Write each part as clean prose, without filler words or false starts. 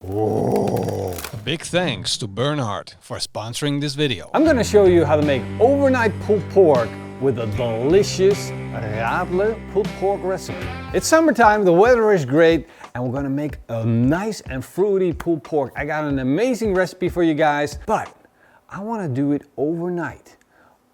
Oh. Big thanks to Bernhard for sponsoring this video. I'm gonna show you how to make overnight pulled pork with a delicious Radler pulled pork recipe. It's summertime, the weather is great, and we're gonna make a nice and fruity pulled pork. I got an amazing recipe for you guys, but I wanna do it overnight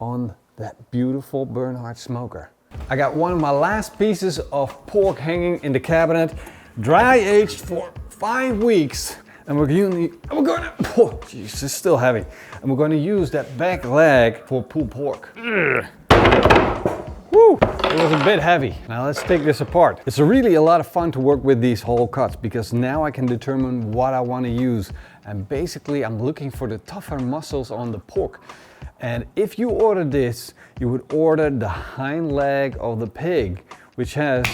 on that beautiful Bernhard smoker. I got one of my last pieces of pork hanging in the cabinet, dry aged for 5 weeks. And we're gonna, oh jeez, it's still heavy. And we're gonna use that back leg for pulled pork. Ugh. Woo, it was a bit heavy. Now let's take this apart. It's really a lot of fun to work with these whole cuts because now I can determine what I want to use. And basically I'm looking for the tougher muscles on the pork. And if you order this, you would order the hind leg of the pig, which has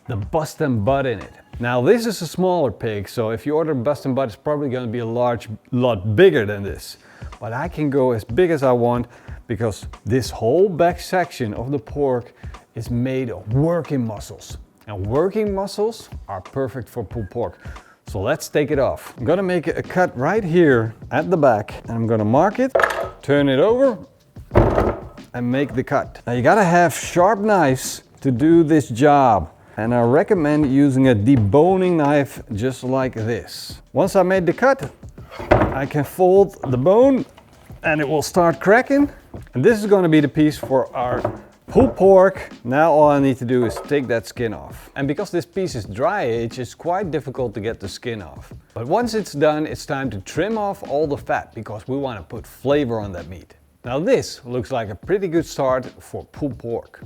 the bust and butt in it. Now this is a smaller pig, so if you order bust and butt, it's probably going to be a lot bigger than this. But I can go as big as I want because this whole back section of the pork is made of working muscles. And working muscles are perfect for pulled pork. So let's take it off. I'm gonna make a cut right here at the back, and I'm gonna mark it, turn it over, and make the cut. Now you gotta have sharp knives to do this job. And I recommend using a deboning knife just like this. Once I made the cut, I can fold the bone and it will start cracking. And this is going to be the piece for our pulled pork. Now all I need to do is take that skin off. And because this piece is dry aged, it's quite difficult to get the skin off. But once it's done, it's time to trim off all the fat because we want to put flavor on that meat. Now this looks like a pretty good start for pulled pork.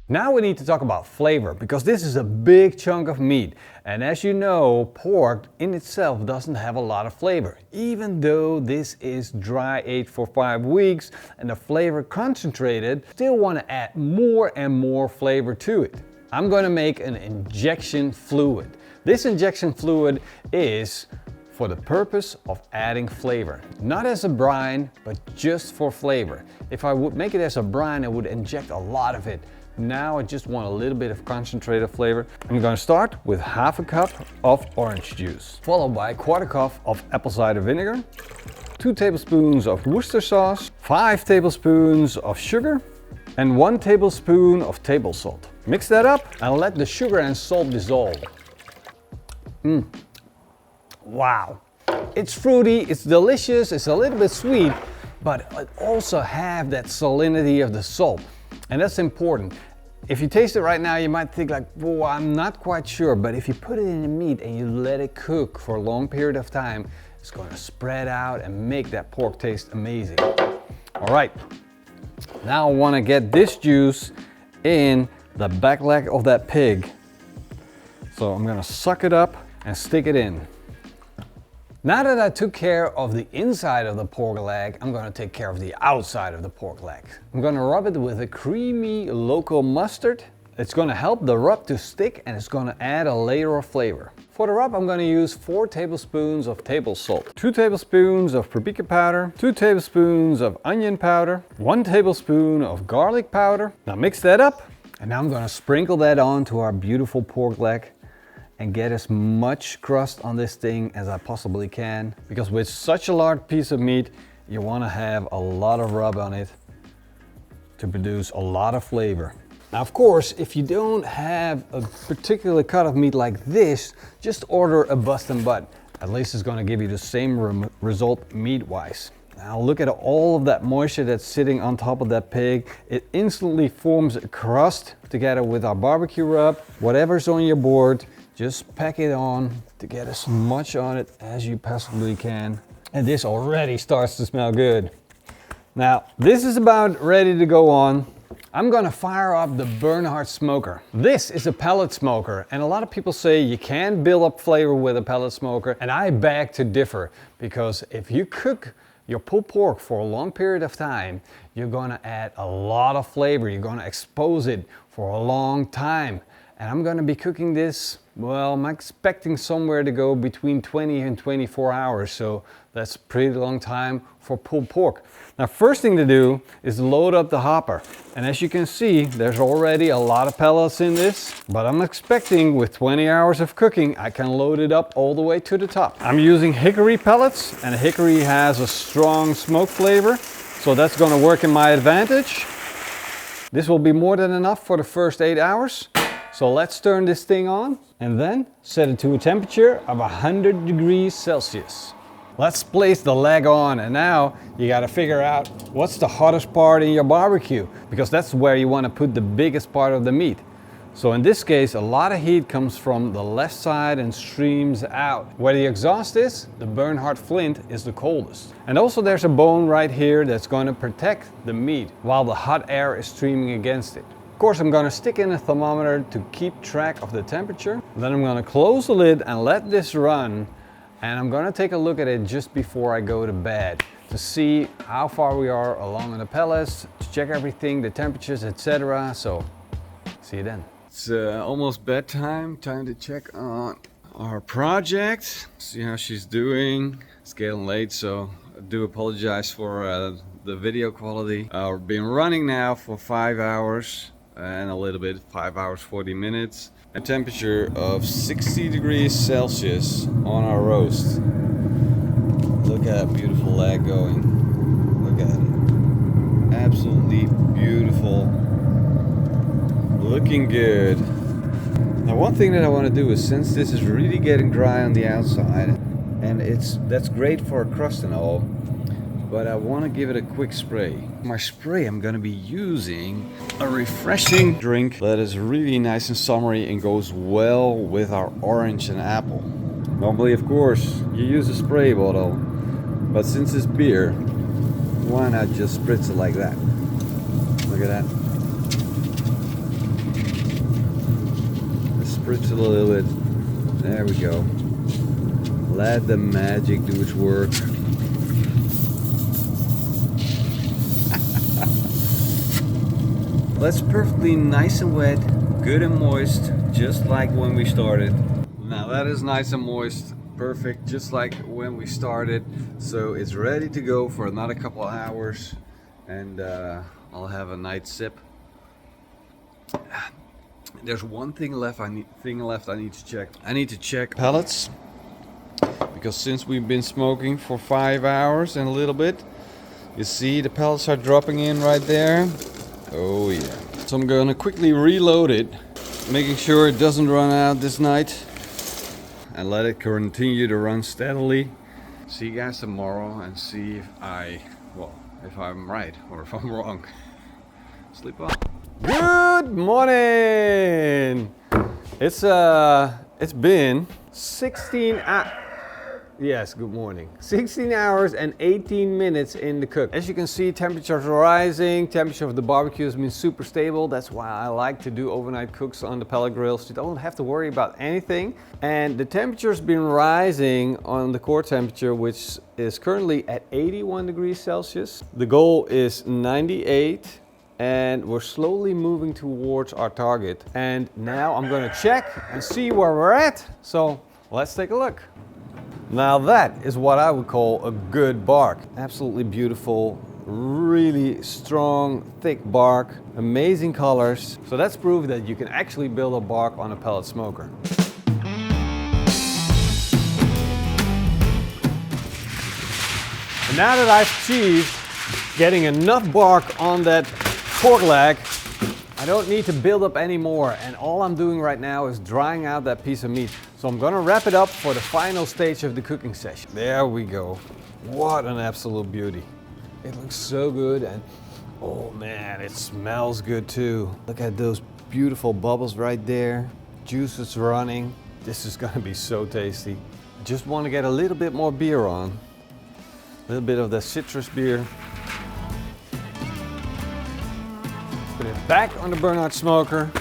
Now we need to talk about flavor because this is a big chunk of meat. And as you know, pork in itself doesn't have a lot of flavor. Even though this is dry aged for 5 weeks and the flavor concentrated, still want to add more and more flavor to it. I'm going to make an injection fluid. This injection fluid is for the purpose of adding flavor. Not as a brine, but just for flavor. If I would make it as a brine, I would inject a lot of it. Now I just want a little bit of concentrated flavor. I'm going to start with half a cup of orange juice, followed by a quarter cup of apple cider vinegar, 2 tablespoons of Worcester sauce, 5 tablespoons of sugar, and 1 tablespoon of table salt. Mix that up and let the sugar and salt dissolve. Wow. It's fruity, it's delicious, it's a little bit sweet, but it also have that salinity of the salt. And that's important. If you taste it right now, you might think like, well, I'm not quite sure, but if you put it in the meat and you let it cook for a long period of time, it's going to spread out and make that pork taste amazing. All right, now I want to get this juice in the back leg of that pig. So I'm going to suck it up and stick it in. Now that I took care of the inside of the pork leg, I'm going to take care of the outside of the pork leg. I'm going to rub it with a creamy local mustard. It's going to help the rub to stick and it's going to add a layer of flavor. For the rub, I'm going to use 4 tablespoons of table salt, 2 tablespoons of paprika powder, 2 tablespoons of onion powder, 1 tablespoon of garlic powder. Now mix that up, and now I'm going to sprinkle that onto our beautiful pork leg and get as much crust on this thing as I possibly can. Because with such a large piece of meat, you want to have a lot of rub on it to produce a lot of flavor. Now of course, if you don't have a particular cut of meat like this, just order a bust and butt. At least it's going to give you the same result meat-wise. Now look at all of that moisture that's sitting on top of that pig. It instantly forms a crust together with our barbecue rub. Whatever's on your board, just pack it on to get as much on it as you possibly can. And this already starts to smell good. Now, this is about ready to go on. I'm gonna fire up the Bernhard smoker. This is a pellet smoker, and a lot of people say you can't build up flavor with a pellet smoker, and I beg to differ, because if you cook your pulled pork for a long period of time, you're gonna add a lot of flavor. You're gonna expose it for a long time. And I'm gonna be cooking this, well, I'm expecting somewhere to go between 20 and 24 hours. So that's a pretty long time for pulled pork. Now, first thing to do is load up the hopper. And as you can see, there's already a lot of pellets in this, but I'm expecting with 20 hours of cooking, I can load it up all the way to the top. I'm using hickory pellets, and hickory has a strong smoke flavor, so that's gonna work in my advantage. This will be more than enough for the first 8 hours. So let's turn this thing on and then set it to a temperature of 100 degrees Celsius. Let's place the leg on, and now you gotta figure out what's the hottest part in your barbecue, because that's where you wanna put the biggest part of the meat. So in this case, a lot of heat comes from the left side and streams out. Where the exhaust is, the burnhard flint is the coldest. And also there's a bone right here that's gonna protect the meat while the hot air is streaming against it. Of course, I'm gonna stick in a thermometer to keep track of the temperature. Then I'm gonna close the lid and let this run. And I'm gonna take a look at it just before I go to bed to see how far we are along in the pellets, to check everything, the temperatures, etc. So, see you then. It's almost bedtime, time to check on our project, see how she's doing. It's getting late, so I do apologize for the video quality. We've been running now for 5 hours and a little bit, 5 hours 40 minutes. A temperature of 60 degrees Celsius on our roast. Look at that beautiful leg going. Look at it. Absolutely beautiful. Looking good. Now, one thing that I want to do is, since this is really getting dry on the outside, and that's great for a crust and all, but I want to give it a quick spray. My spray, I'm going to be using a refreshing drink that is really nice and summery and goes well with our orange and apple. Normally, of course, you use a spray bottle, but since it's beer, why not just spritz it like that? Look at that. Just spritz it a little bit. There we go. Let the magic do its work. That's perfectly nice and wet, good and moist, just like when we started. Now that is nice and moist, perfect, just like when we started. So it's ready to go for another couple of hours, and I'll have a night sip. There's one thing left I need to check. I need to check pellets, because since we've been smoking for 5 hours and a little bit, you see the pellets are dropping in right there. Oh yeah. So I'm gonna quickly reload it, making sure it doesn't run out this night, and let it continue to run steadily. See you guys tomorrow and see if I'm right or if I'm wrong. Sleep well. Good morning. It's been 16 hours. Yes, good morning. 16 hours and 18 minutes in the cook. As you can see, temperatures are rising. Temperature of the barbecue has been super stable. That's why I like to do overnight cooks on the pellet grills. You don't have to worry about anything. And the temperature's been rising on the core temperature, which is currently at 81 degrees Celsius. The goal is 98. And we're slowly moving towards our target. And now I'm gonna check and see where we're at. So let's take a look. Now that is what I would call a good bark. Absolutely beautiful, really strong, thick bark, amazing colors. So that's proof that you can actually build a bark on a pellet smoker. And now that I've achieved getting enough bark on that pork leg, I don't need to build up anymore, and all I'm doing right now is drying out that piece of meat. So I'm gonna wrap it up for the final stage of the cooking session. There we go. What an absolute beauty. It looks so good, and oh man, it smells good too. Look at those beautiful bubbles right there. Juice is running. This is gonna be so tasty. I just want to get a little bit more beer on. A little bit of the citrus beer. Put it back on the burnhard smoker.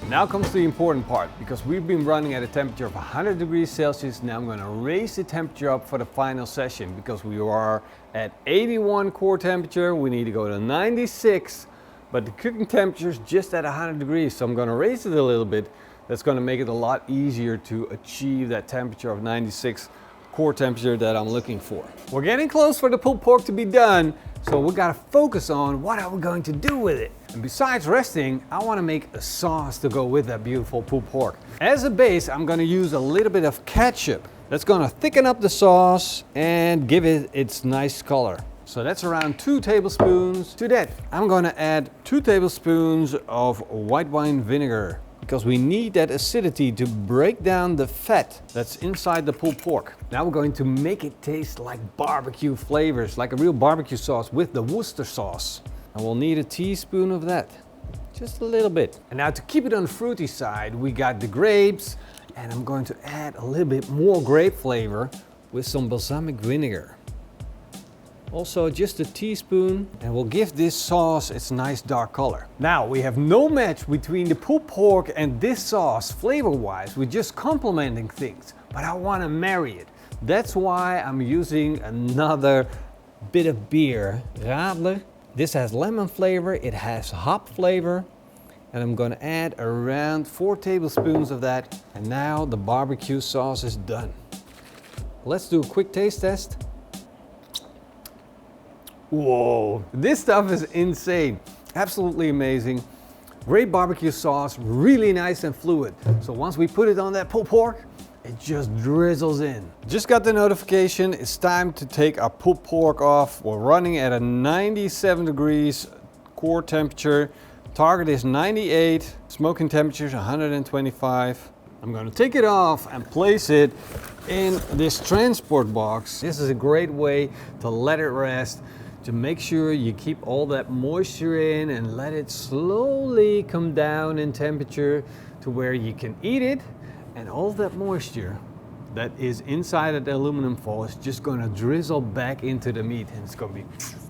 Now comes the important part, because we've been running at a temperature of 100 degrees Celsius. Now I'm going to raise the temperature up for the final session, because we are at 81 core temperature. We need to go to 96 but the cooking temperature is just at 100 degrees, so I'm going to raise it a little bit. That's going to make it a lot easier to achieve that temperature of 96 core temperature that I'm looking for. We're getting close for the pulled pork to be done, so we got to focus on what are we going to do with it. And besides resting, I want to make a sauce to go with that beautiful pulled pork. As a base, I'm going to use a little bit of ketchup. That's going to thicken up the sauce and give it its nice color. So that's around 2 tablespoons. To that, I'm going to add 2 tablespoons of white wine vinegar, because we need that acidity to break down the fat that's inside the pulled pork. Now we're going to make it taste like barbecue flavors, like a real barbecue sauce with the Worcester sauce. And we'll need a teaspoon of that, just a little bit. And now to keep it on the fruity side, we got the grapes, and I'm going to add a little bit more grape flavor with some balsamic vinegar. Also just a teaspoon, and we'll give this sauce its nice dark color. Now we have no match between the pulled pork and this sauce flavor-wise. We're just complementing things, but I want to marry it. That's why I'm using another bit of beer, Radler. This has lemon flavor, it has hop flavor, and I'm going to add around 4 tablespoons of that. And now the barbecue sauce is done. Let's do a quick taste test. Whoa, this stuff is insane. Absolutely amazing. Great barbecue sauce, really nice and fluid. So once we put it on that pulled pork, it just drizzles in. Just got the notification, it's time to take our pulled pork off. We're running at a 97 degrees core temperature. Target is 98, smoking temperature is 125. I'm going to take it off and place it in this transport box. This is a great way to let it rest, to make sure you keep all that moisture in and let it slowly come down in temperature to where you can eat it, and all that moisture that is inside of the aluminum foil is just going to drizzle back into the meat, and it's going to be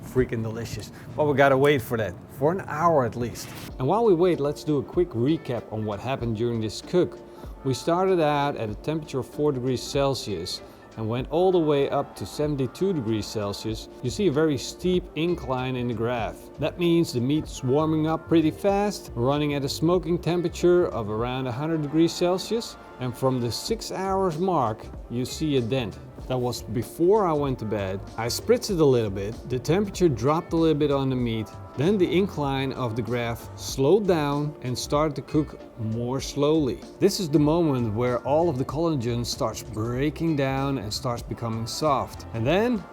freaking delicious. But we gotta wait for that, for an hour at least. And while we wait, let's do a quick recap on what happened during this cook. We started out at a temperature of 4 degrees Celsius and went all the way up to 72 degrees Celsius. You see a very steep incline in the graph. That means the meat's warming up pretty fast, running at a smoking temperature of around 100 degrees Celsius. And from the 6 hours mark, you see a dent. That was before I went to bed. I spritzed it a little bit. The temperature dropped a little bit on the meat. Then the incline of the graph slowed down and started to cook more slowly. This is the moment where all of the collagen starts breaking down and starts becoming soft. And then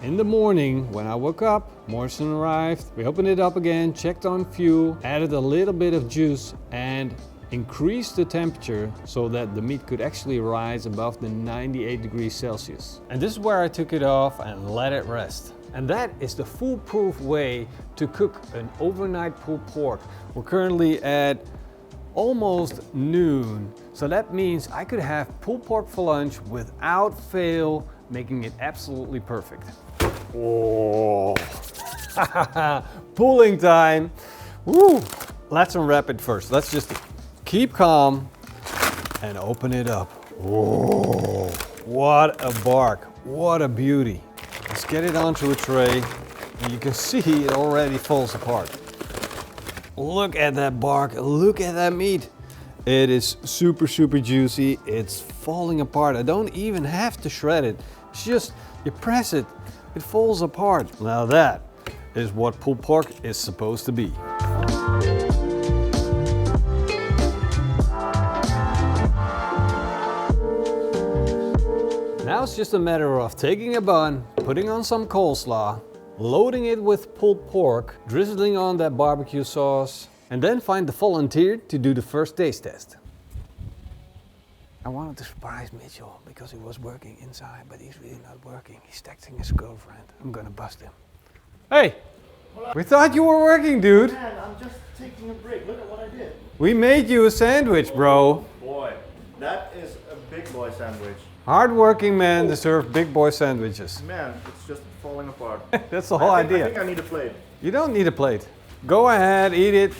in the morning, when I woke up, Morrison arrived. We opened it up again, checked on fuel, added a little bit of juice, and increased the temperature so that the meat could actually rise above the 98 degrees Celsius. And this is where I took it off and let it rest. And that is the foolproof way to cook an overnight pulled pork. We're currently at almost noon, so that means I could have pulled pork for lunch without fail, making it absolutely perfect. Oh, pulling time. Woo. Let's unwrap it first. Let's just keep calm and open it up. Whoa, what a bark, what a beauty. Let's get it onto a tray, and you can see it already falls apart. Look at that bark, look at that meat. It is super, super juicy. It's falling apart. I don't even have to shred it. It's just, you press it, it falls apart. Now that is what pulled pork is supposed to be. Now it's just a matter of taking a bun, putting on some coleslaw, loading it with pulled pork, drizzling on that barbecue sauce, and then find the volunteer to do the first taste test. I wanted to surprise Mitchell because he was working inside, but he's really not working. He's texting his girlfriend. I'm gonna bust him. Hey! Hola. We thought you were working, dude. Man, I'm just taking a break. Look at what I did. We made you a sandwich, bro. Oh, boy, that is a big boy sandwich. Hard-working men deserve big boy sandwiches. Man, it's just falling apart. That's the whole idea. I think I need a plate. You don't need a plate. Go ahead, eat it.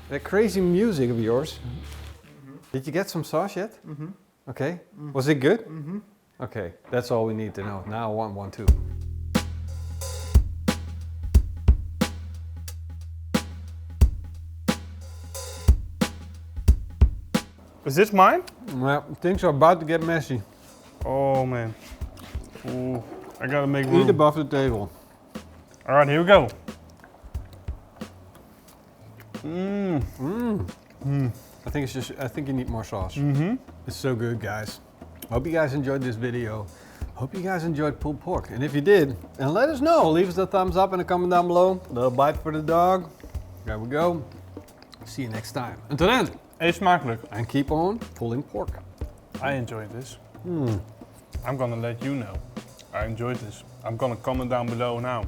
That crazy music of yours. Did you get some sauce yet? Okay. Was it good? Okay, that's all we need to know. Now I want one too. Is this mine? Well, things are about to get messy. Oh man. Ooh, I gotta make Eat room. above the table. All right, here we go. I think you need more sauce. Mm-hmm. It's so good, guys. Hope you guys enjoyed this video. Hope you guys enjoyed pulled pork. And if you did, and let us know. Leave us a thumbs up and a comment down below. Little bite for the dog. There we go. See you next time. Until then. Eet smakelijk. And keep on pulling pork. I enjoyed this. I'm gonna let you know. I enjoyed this. I'm gonna comment down below now.